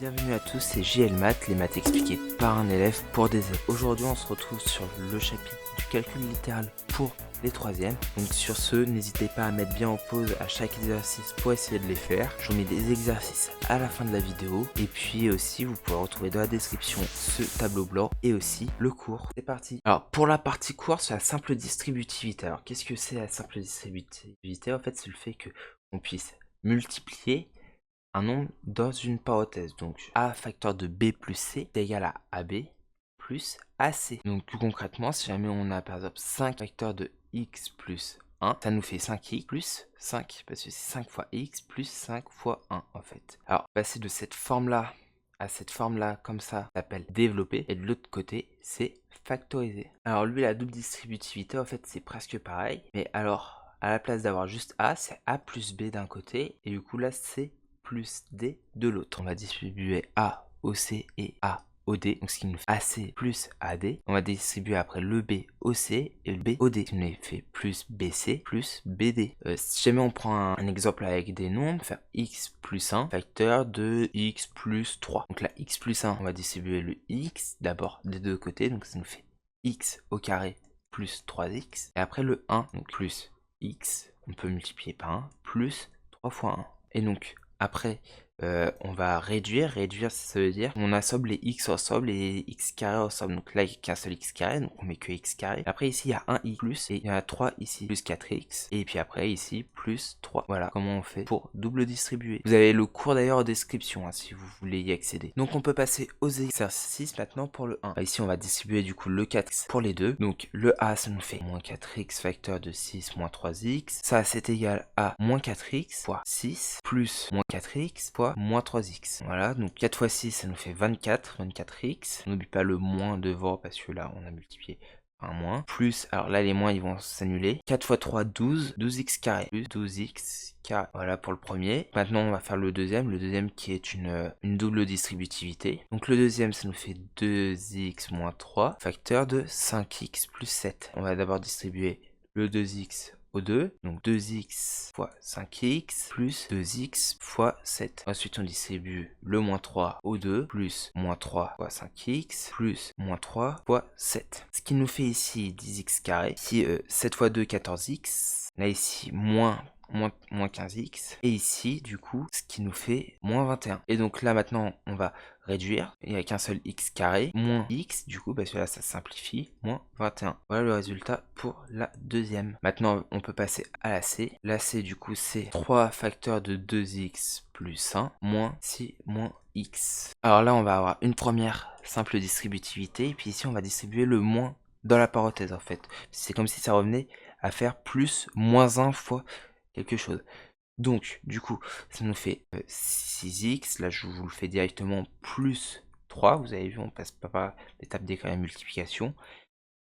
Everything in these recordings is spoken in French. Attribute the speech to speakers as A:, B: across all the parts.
A: Bienvenue à tous, c'est JL Math, les maths expliquées par un élève pour des élèves. Aujourd'hui, on se retrouve sur le chapitre du calcul littéral pour les troisièmes. Donc sur ce, n'hésitez pas à mettre bien en pause à chaque exercice pour essayer de les faire. Je vous mets des exercices à la fin de la vidéo. Et puis aussi, vous pouvez retrouver dans la description ce tableau blanc et aussi le cours. C'est parti. Alors pour la partie cours, c'est la simple distributivité. Alors qu'est-ce que c'est la simple distributivité? En fait, c'est le fait que on puisse multiplier un nombre dans une parenthèse. Donc a facteur de b plus c est égal à ab plus ac. Donc plus concrètement, si jamais on a par exemple 5 facteurs de x plus 1, ça nous fait 5x plus 5, parce que c'est 5 fois x plus 5 fois 1 en fait. Alors passer de cette forme là à cette forme là comme ça s'appelle développer, et de l'autre côté c'est factoriser. Alors lui, la double distributivité en fait c'est presque pareil, mais alors à la place d'avoir juste a, c'est a plus b d'un côté, et du coup là c'est plus D de l'autre. On va distribuer A au C et A au D, donc ce qui nous fait AC plus AD. On va distribuer après le B au C et le B au D, ce qui nous fait plus BC plus BD. Si jamais on prend un exemple avec des nombres, on va faire x plus 1 facteur de x plus 3. Donc là, x plus 1, on va distribuer le x d'abord des deux côtés, donc ça nous fait x au carré plus 3x. Et après le 1, donc plus x, on peut multiplier par 1, plus 3 fois 1. Et donc, après, on va réduire, ça veut dire on assemble les x ensemble et les x carrés ensemble. Donc là, il n'y a qu'un seul x carré, donc on met que x carré. Après, ici, il y a un x plus, et il y a 3 ici, plus 4x. Et puis après, ici, plus 3. Voilà comment on fait pour double distribuer. Vous avez le cours d'ailleurs en description, hein, si vous voulez y accéder. Donc on peut passer aux exercices maintenant pour le 1. Ici, on va distribuer du coup le 4x pour les deux. Donc le a, ça nous fait moins 4x facteur de 6 moins 3x. Ça, c'est égal à moins 4x fois 6 plus moins 4x fois moins 3x. Voilà, donc 4 fois 6, ça nous fait 24x. On n'oublie pas le moins devant parce que là, on a multiplié par un moins. Plus, alors là, les moins, ils vont s'annuler. 4 fois 3, 12. 12x carré. Plus 12x carré. Voilà pour le premier. Maintenant, on va faire le deuxième qui est une double distributivité. Donc le deuxième, ça nous fait 2x moins 3, facteur de 5x plus 7. On va d'abord distribuer le 2x au 2, donc 2x fois 5x plus 2x fois 7. Ensuite, on distribue le moins 3 au 2, plus moins 3 fois 5x, plus moins 3 fois 7. Ce qui nous fait ici 10x carré, ici 7 fois 2, 14x, là ici moins 15x, et ici du coup ce qui nous fait moins 21. Et donc là maintenant on va réduire, il n'y a qu'un seul x carré, moins x du coup parce que là ça simplifie, moins 21. Voilà le résultat pour la deuxième. Maintenant on peut passer à la C. La C du coup c'est 3 facteurs de 2x plus 1 moins 6 moins x. Alors là on va avoir une première simple distributivité, et puis ici on va distribuer le moins dans la parenthèse en fait. C'est comme si ça revenait à faire plus moins 1 fois quelque chose. Donc, du coup, ça nous fait 6x. Là, je vous le fais directement plus 3. Vous avez vu, on passe pas par l'étape des multiplication.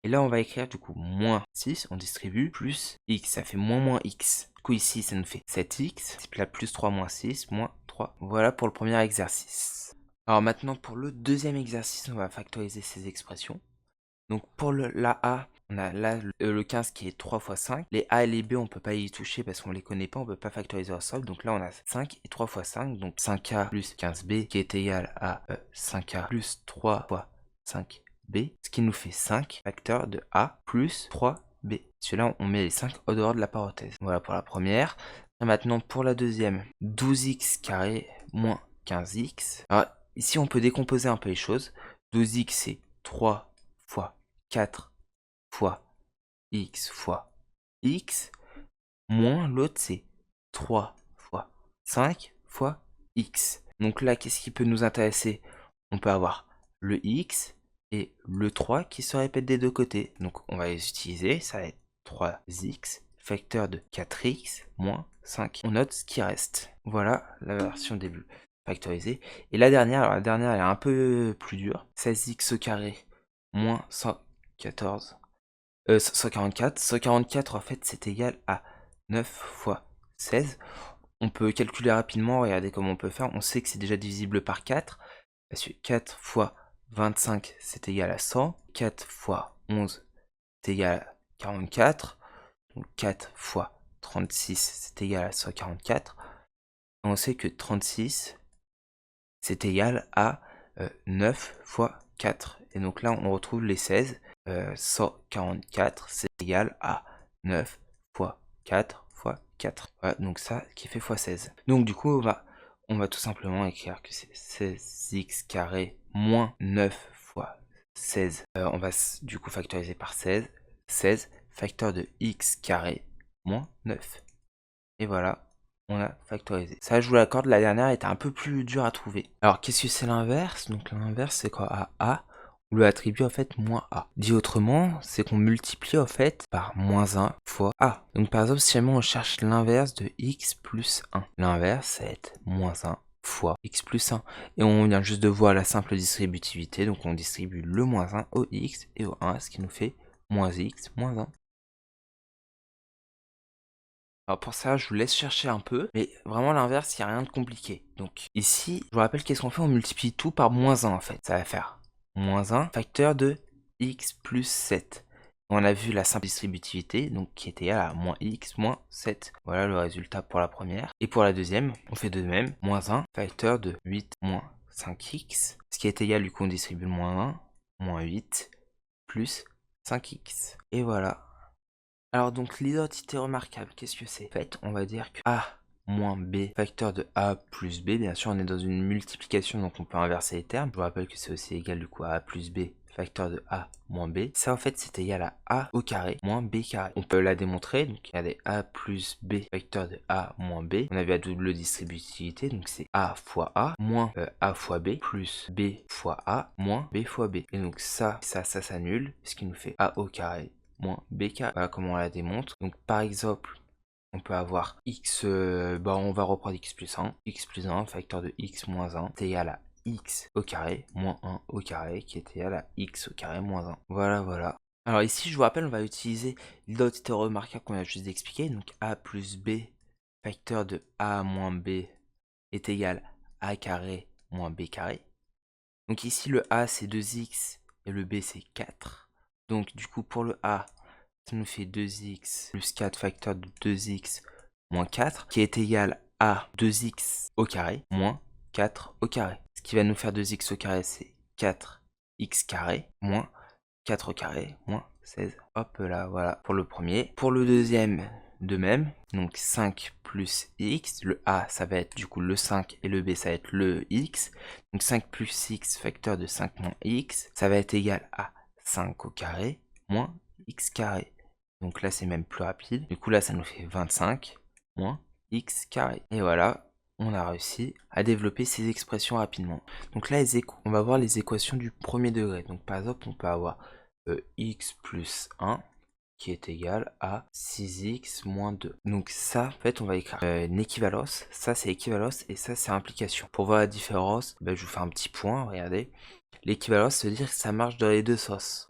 A: Et là, on va écrire du coup moins 6. On distribue plus x. Ça fait moins x. Du coup, ici, ça nous fait 7x. C'est là plus 3 moins 6 moins 3. Voilà pour le premier exercice. Alors maintenant, pour le deuxième exercice, on va factoriser ces expressions. Donc pour la A, on a là le 15 qui est 3 fois 5. Les A et les B, on ne peut pas y toucher parce qu'on ne les connaît pas, on ne peut pas factoriser ensemble. Donc là, on a 5 et 3 fois 5. Donc 5A plus 15B qui est égal à 5A plus 3 fois 5B. Ce qui nous fait 5 facteurs de A plus 3B. Celui-là, on met les 5 au dehors de la parenthèse. Voilà pour la première. Et maintenant pour la deuxième, 12x carré moins 15x. Alors ici, on peut décomposer un peu les choses. 12x, c'est 3 fois 4 fois x fois x, moins l'autre c'est 3 fois 5 fois x. Donc là, qu'est-ce qui peut nous intéresser? On peut avoir le x et le 3 qui se répètent des deux côtés. Donc on va les utiliser, ça va être 3x, facteur de 4x moins 5. On note ce qui reste. Voilà la version début factorisée. Et la dernière, alors la dernière elle est un peu plus dure. 16x au carré moins 144. 144 en fait c'est égal à 9 fois 16. On peut calculer rapidement, regardez comment on peut faire. On sait que c'est déjà divisible par 4. Parce que 4 fois 25 c'est égal à 100. 4 fois 11 c'est égal à 44. Donc 4 fois 36 c'est égal à 144. Et on sait que 36 c'est égal à 9 fois 4. Et donc là, on retrouve les 16. 144, c'est égal à 9 fois 4 fois 4. Voilà, donc ça qui fait fois 16. Donc du coup, on va tout simplement écrire que c'est 16x carré moins 9 fois 16. On va du coup factoriser par 16. 16 facteur de x carré moins 9. Et voilà, on a factorisé. Ça, je vous l'accorde, la dernière était un peu plus dure à trouver. Alors, qu'est-ce que c'est l'inverse? Donc l'inverse, c'est quoi? À A, on lui attribue en fait moins A. Dit autrement, c'est qu'on multiplie en fait par moins 1 fois A. Donc par exemple, si jamais on cherche l'inverse de x plus 1, l'inverse, ça va être moins 1 fois x plus 1. Et on vient juste de voir la simple distributivité, donc on distribue le moins 1 au x et au 1, ce qui nous fait moins x moins 1. Alors pour ça, je vous laisse chercher un peu, mais vraiment l'inverse, il n'y a rien de compliqué. Donc ici, je vous rappelle qu'est-ce qu'on fait? On multiplie tout par moins 1 en fait. Ça va faire moins 1 facteur de x plus 7. On a vu la simple distributivité, donc qui est égale à moins x moins 7. Voilà le résultat pour la première. Et pour la deuxième, on fait de même. Moins 1 facteur de 8 moins 5x. Ce qui est égal, du coup, on distribue le moins 1, moins 8, plus 5x. Et voilà. Alors donc l'identité remarquable, qu'est-ce que c'est? En fait, on va dire que A moins B facteur de A plus B, bien sûr on est dans une multiplication donc on peut inverser les termes. Je vous rappelle que c'est aussi égal du coup à A plus B facteur de A moins B. Ça en fait c'est égal à A au carré moins B carré. On peut la démontrer, donc regardez A plus B facteur de A moins B. On avait la double distributivité, donc c'est A fois A moins A fois B plus B fois A moins B fois B. Et donc ça s'annule, ce qui nous fait A au carré moins b carré. Voilà comment on la démontre. Donc par exemple, on peut avoir x, on va reprendre x plus 1 facteur de x moins 1 est égal à x au carré moins 1 au carré qui est égal à x au carré moins 1. Voilà, voilà. Alors ici, je vous rappelle, on va utiliser l'identité remarquable qu'on a juste expliqué. Donc a plus b facteur de a moins b est égal à a carré moins b carré. Donc ici, le a c'est 2x et le b c'est 4. Donc du coup pour le A, ça nous fait 2x plus 4 facteur de 2x moins 4 qui est égal à 2x au carré moins 4 au carré. Ce qui va nous faire 2x au carré c'est 4x carré moins 4 au carré moins 16. Hop là, voilà pour le premier. Pour le deuxième, de même, donc 5 plus x, le A ça va être du coup le 5 et le B ça va être le x. Donc 5 plus x facteur de 5 moins x, ça va être égal à 5 au carré moins x carré. Donc là c'est même plus rapide. Du coup là ça nous fait 25 moins x carré. Et voilà, on a réussi à développer ces expressions rapidement. Donc là on va voir les équations du premier degré. Donc par exemple on peut avoir x plus 1 qui est égal à 6x moins 2. Donc ça, en fait, on va écrire une équivalence. Ça, c'est équivalence et ça, c'est implication. Pour voir la différence, je vous fais un petit point, regardez. L'équivalence, ça veut dire que ça marche dans les deux sens.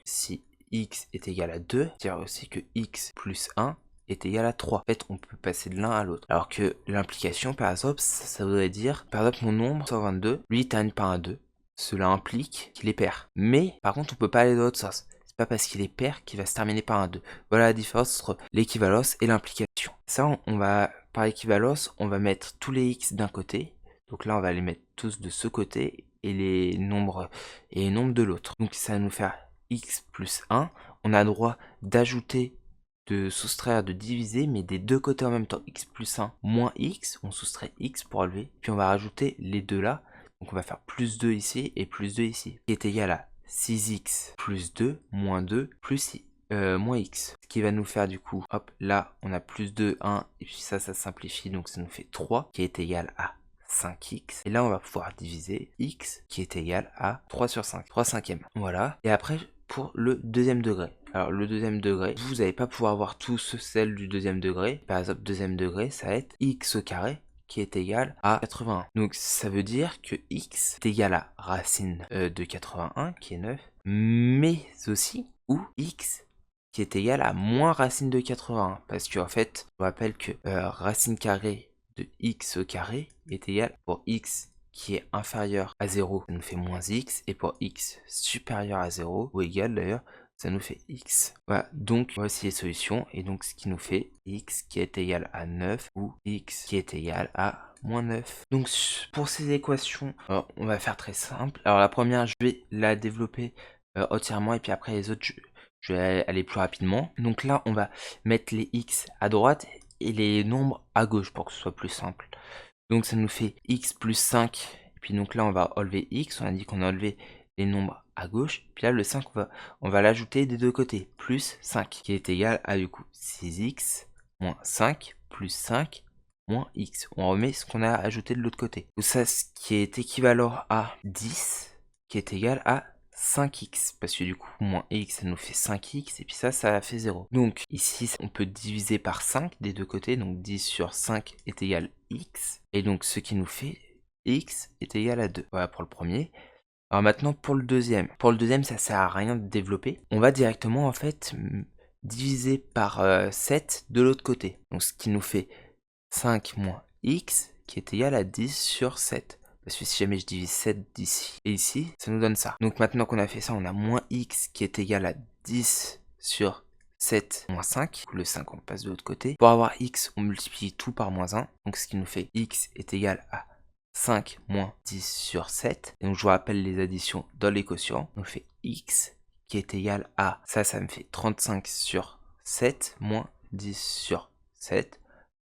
A: Si x est égal à 2, c'est-à-dire aussi que x plus 1 est égal à 3. En fait, on peut passer de l'un à l'autre. Alors que l'implication, par exemple, ça voudrait dire, par exemple, mon nombre 122, lui, il termine par un 2. Cela implique qu'il est pair. Mais, par contre, on peut pas aller dans l'autre sens. C'est pas parce qu'il est pair qu'il va se terminer par un 2. Voilà la différence entre l'équivalence et l'implication. Ça, on va, par équivalence, on va mettre tous les x d'un côté. Donc là, on va les mettre tous de ce côté et les nombres de l'autre. Donc ça va nous faire x plus 1. On a le droit d'ajouter, de soustraire, de diviser, mais des deux côtés en même temps. X plus 1 moins x, on soustrait x pour enlever. Puis on va rajouter les deux là. Donc on va faire plus 2 ici et plus 2 ici. Qui est égal à 6x plus 2 moins 2 plus moins x. Ce qui va nous faire du coup, hop, là on a plus 2, 1, et puis ça simplifie, donc ça nous fait 3 qui est égal à 5x. Et là on va pouvoir diviser x qui est égal à 3 sur 5, 3 cinquièmes. Voilà. Et après pour le deuxième degré. Alors le deuxième degré, vous n'allez pas pouvoir avoir tout celle du deuxième degré. Par exemple, deuxième degré, ça va être x au carré qui est égal à 81. Donc ça veut dire que x est égal à racine de 81 qui est 9, mais aussi ou x qui est égal à moins racine de 81. Parce qu'en fait, je vous rappelle que racine carrée de x au carré est égal pour x qui est inférieur à 0, ça nous fait moins x, et pour x supérieur à 0, ou égal d'ailleurs, ça nous fait x. Voilà, donc voici les solutions, et donc ce qui nous fait x qui est égal à 9, ou x qui est égal à moins 9. Donc pour ces équations, on va faire très simple. Alors la première, je vais la développer entièrement et puis après les autres, je vais aller plus rapidement. Donc là, on va mettre les x à droite et les nombres à gauche pour que ce soit plus simple. Donc ça nous fait x plus 5. Et puis donc là, on va enlever x. On a dit qu'on a enlevé les nombres à gauche. Puis là, le 5, on va l'ajouter des deux côtés. Plus 5, qui est égal à du coup 6x moins 5 plus 5 moins x. On remet ce qu'on a ajouté de l'autre côté. Donc ça, ce qui est équivalent à 10, qui est égal à 5x, parce que du coup, moins x, ça nous fait 5x, et puis ça fait 0. Donc ici, on peut diviser par 5 des deux côtés, donc 10 sur 5 est égal à x, et donc ce qui nous fait x est égal à 2. Voilà pour le premier. Alors maintenant, pour le deuxième. Pour le deuxième, ça sert à rien de développer. On va directement, en fait, diviser par 7 de l'autre côté. Donc ce qui nous fait 5 moins x, qui est égal à 10 sur 7. Parce que si jamais je divise 7 d'ici et ici, ça nous donne ça. Donc maintenant qu'on a fait ça, on a moins x qui est égal à 10 sur 7 moins 5. Le 5, on passe de l'autre côté. Pour avoir x, on multiplie tout par moins 1. Donc ce qui nous fait x est égal à 5 moins 10 sur 7. Et donc je vous rappelle les additions dans les quotients. On fait x qui est égal à, ça me fait 35 sur 7 moins 10 sur 7.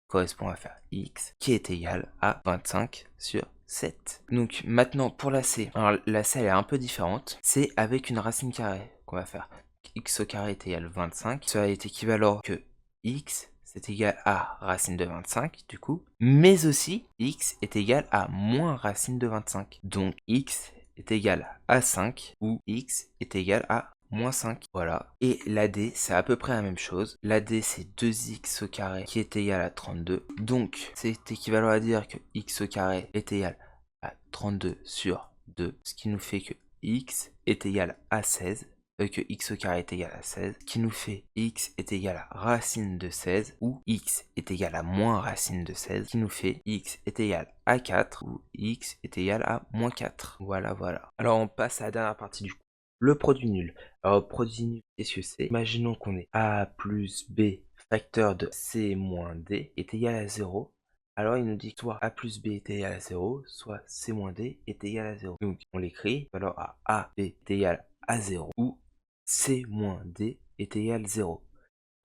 A: Correspond à faire x qui est égal à 25 sur 7. Donc maintenant pour la C, alors la C elle est un peu différente, c'est avec une racine carrée qu'on va faire. X au carré est égal à 25, ça est équivalent que x c'est égal à racine de 25 du coup, mais aussi x est égal à moins racine de 25. Donc x est égal à 5 ou x est égal à moins 5, voilà. Et la D, c'est à peu près la même chose. La D, c'est 2x au carré qui est égal à 32. Donc, c'est équivalent à dire que x au carré est égal à 32 sur 2. Ce qui nous fait que x est égal à 16. Que x au carré est égal à 16. Ce qui nous fait x est égal à racine de 16. Ou x est égal à moins racine de 16. Ce qui nous fait x est égal à 4. Ou x est égal à moins 4. Voilà, voilà. Alors, on passe à la dernière partie du cours. Le produit nul. Alors, produit nul, qu'est-ce que c'est? Imaginons qu'on ait a plus b facteur de c moins d est égal à 0. Alors, il nous dit que soit a plus b est égal à 0, soit c moins d est égal à 0. Donc, on l'écrit. Alors, a b est égal à 0 ou c moins d est égal à 0.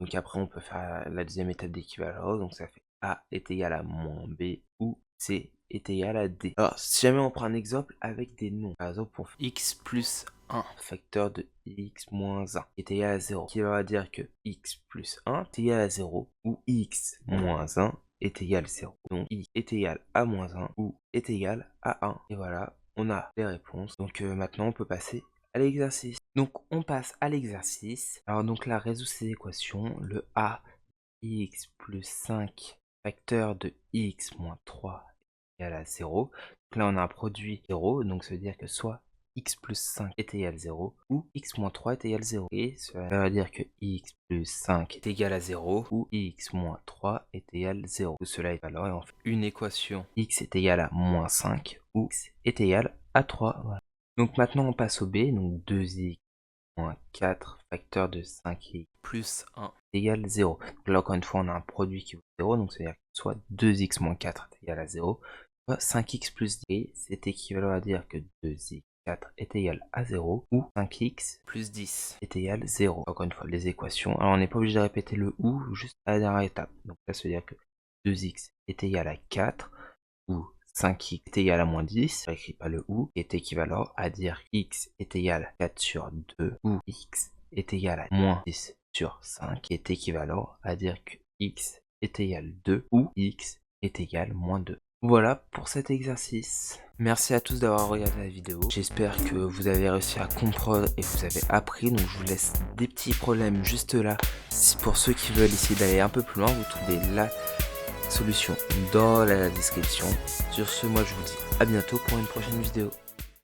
A: Donc, après, on peut faire la deuxième étape d'équivalence. Donc, ça fait a est égal à moins b ou c est égal à d. Alors, si jamais on prend un exemple avec des noms, par exemple, pour x plus 1 facteur de x moins 1 est égal à 0, qui va dire que x plus 1 est égal à 0 ou x moins 1 est égal à 0. Donc, x est égal à moins 1 ou est égal à 1. Et voilà, on a les réponses. Donc, maintenant, on peut passer à l'exercice. Donc, on passe à l'exercice. Alors, donc là, résout ces équations. Le a x plus 5 facteur de x moins 3 égal à 0. Donc là, on a un produit 0, donc ça veut dire que soit x plus 5 est égal à 0 ou x moins 3 est égal à 0. Et ça veut dire que x plus 5 est égal à 0 ou x moins 3 est égal à 0. Tout cela est alors et on fait une équation x est égal à moins 5 ou x est égal à 3. Voilà. Donc maintenant, on passe au B, donc 2x moins 4 facteur de 5x plus 1 égale 0. Donc là, encore une fois, on a un produit qui vaut 0, donc ça veut dire que soit 2x moins 4 est égal à 0, soit 5x plus 10, c'est équivalent à dire que 2x 4 est égal à 0, ou 5x plus 10 est égal à 0. Encore une fois, les équations. Alors, on n'est pas obligé de répéter le ou juste à la dernière étape. Donc là, ça veut dire que 2x est égal à 4, ou 5x est égal à moins 10, je n'écris pas le ou, est équivalent à dire x est égal à 4 sur 2, ou x est égal à moins 10 sur 5, qui est équivalent à dire que x est égal à 2, ou x est égal à moins 2. Voilà pour cet exercice. Merci à tous d'avoir regardé la vidéo. J'espère que vous avez réussi à comprendre et vous avez appris. Donc je vous laisse des petits problèmes juste là. Pour ceux qui veulent essayer d'aller un peu plus loin, vous trouvez la solution dans la description. Sur ce, moi je vous dis à bientôt pour une prochaine vidéo.